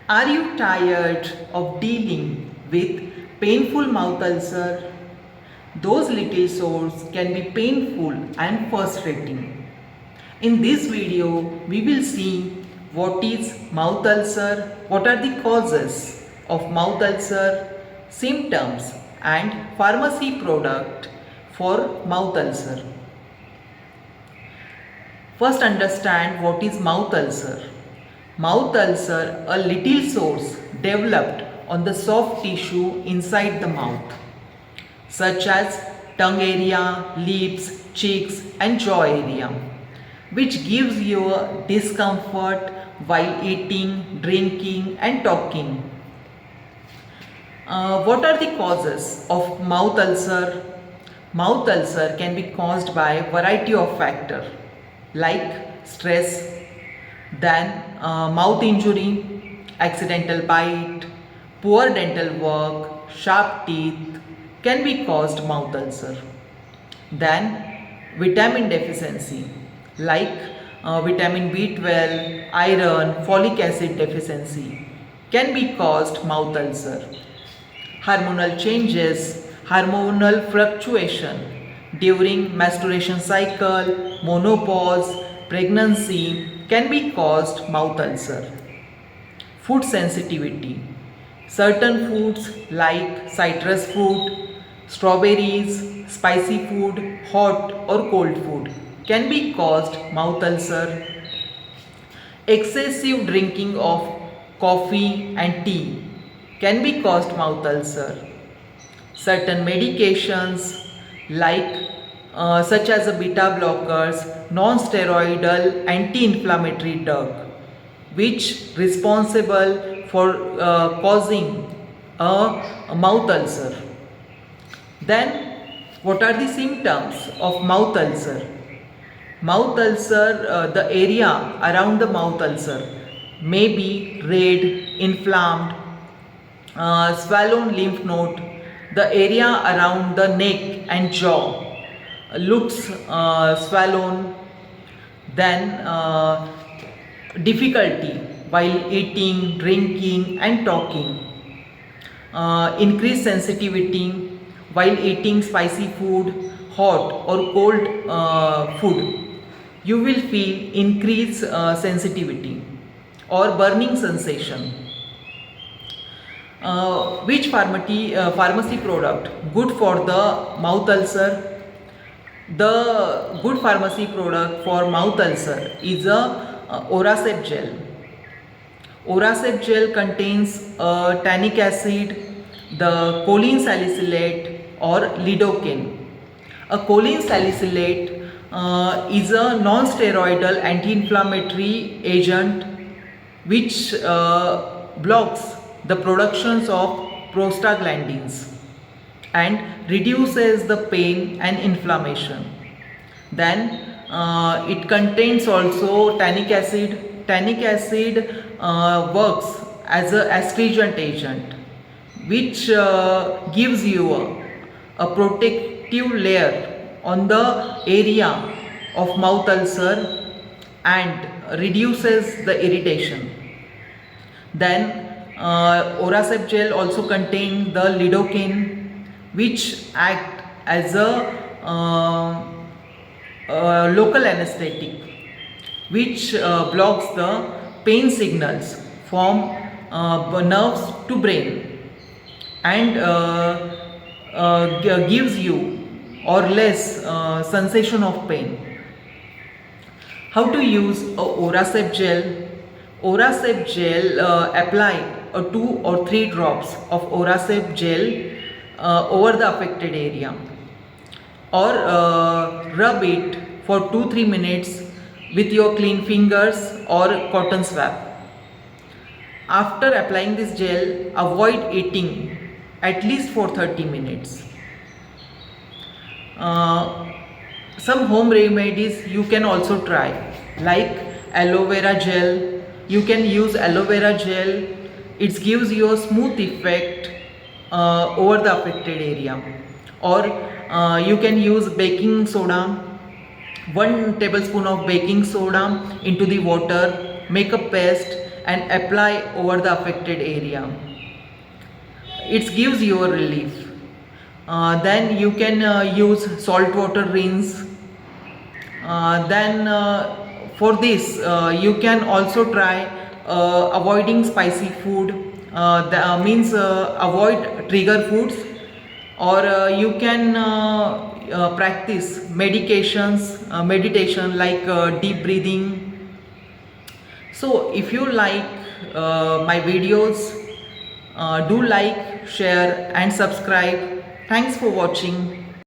Are you tired of dealing with painful mouth ulcer? Those little sores can be painful and frustrating. In this video, we will see what is mouth ulcer, what are the causes of mouth ulcer, symptoms and pharmacy product for mouth ulcer. First understand what is mouth ulcer. Mouth ulcer, a little sores developed on the soft tissue inside the mouth, such as tongue area, lips, cheeks and jaw area, which gives you a discomfort while eating, drinking and talking. What are the causes of mouth ulcer? Mouth ulcer can be caused by a variety of factors like stress, then mouth injury, accidental bite, poor dental work, sharp teeth can be caused mouth ulcer. Then vitamin deficiency like vitamin B12, iron, folic acid deficiency can be caused mouth ulcer. Hormonal changes, hormonal fluctuation during menstruation cycle, menopause, pregnancy can be caused mouth ulcer. Food sensitivity. Certain foods like citrus fruit, strawberries, spicy food, hot or cold food can be caused mouth ulcer. Excessive drinking of coffee and tea can be caused mouth ulcer. Certain medications like such as beta blockers, non-steroidal anti-inflammatory drug, which responsible for causing a mouth ulcer. Then, what are the symptoms of mouth ulcer? Mouth ulcer, the area around the mouth ulcer may be red, inflamed, swollen lymph node. The area around the neck and jaw looks swollen. Then difficulty while eating, drinking and talking. Increased sensitivity while eating spicy food, hot or cold food. You will feel increased sensitivity or burning sensation. Which pharmacy product good for the mouth ulcer? The good pharmacy product for mouth ulcer is a Oracep gel. Oracep gel contains tannic acid, the choline salicylate or lidocaine. A choline salicylate is a non-steroidal anti-inflammatory agent which blocks the productions of prostaglandins and reduces the pain and inflammation. Then it contains also tannic acid. Tannic acid works as an astringent agent which gives you a protective layer on the area of mouth ulcer and reduces the irritation. Then Oracep gel also contains the lidocaine which act as a local anesthetic which blocks the pain signals from nerves to brain and gives you or less sensation of pain. How to use a Oracep gel? Oracep gel, apply 2 or 3 drops of Oracep gel over the affected area or rub it for 2-3 minutes with your clean fingers or cotton swab. After applying this gel, avoid eating at least for 30 minutes. Some home remedies you can also try like aloe vera gel. You can use aloe vera gel. It gives you a smooth effect over the affected area. Or you can use baking soda. 1 tablespoon of baking soda into the water, make a paste and apply over the affected area. It gives you a relief. Then you can use salt water rinse. Then for this you can also try avoiding spicy food. That means avoid trigger foods, or you can practice meditation like deep breathing. So if you like my videos, do like, share and subscribe. Thanks for watching.